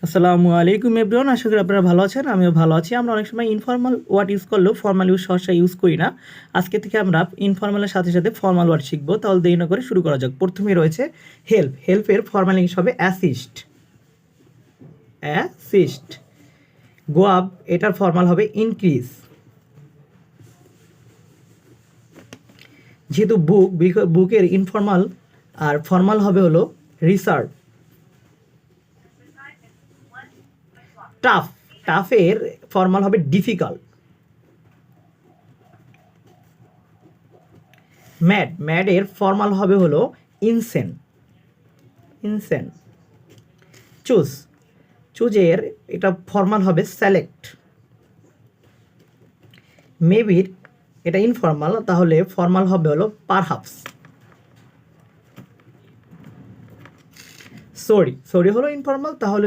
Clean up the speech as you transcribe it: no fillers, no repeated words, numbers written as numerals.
আসসালামু আলাইকুম এভরিওয়ান, আশা করি আপনারা ভালো আছেন। আমিও ভালো আছি। আমরা অনেক সময় ইনফর্মাল ওয়ার্ড ইউজ করলেও ফর্মাল ইউজ সহসা ইউজ করি না। আজকে থেকে আমরা ইনফর্মালের সাথে সাথে ফর্মাল ওয়ার্ড শিখবো। তাহলে দেরি না করে শুরু করা যাক। প্রথমে রয়েছে হেল্প। হেল্পের ফর্মাল ইংলিশ হবে অ্যাসিস্ট। অ্যাসিস্ট। গো আপ, এটার ফর্মাল হবে ইনক্রিজ। যেহেতু বুকের ইনফর্মাল আর ফর্মাল হবে হলো রিসার্ভ। টাফ, টাফের ফর্মাল হবে ডিফিকাল্ট। ম্যাড, ম্যাডের ফর্মাল হবে হলো ইনসেন। ইনসেন। চুজ, চুজের এটা ফর্মাল হবে সেলেক্ট। মেবির এটা ইনফর্মাল, তাহলে ফর্মাল হবে হলো পারহাপস। সরি, সরি হলো ইনফর্মাল, তাহলে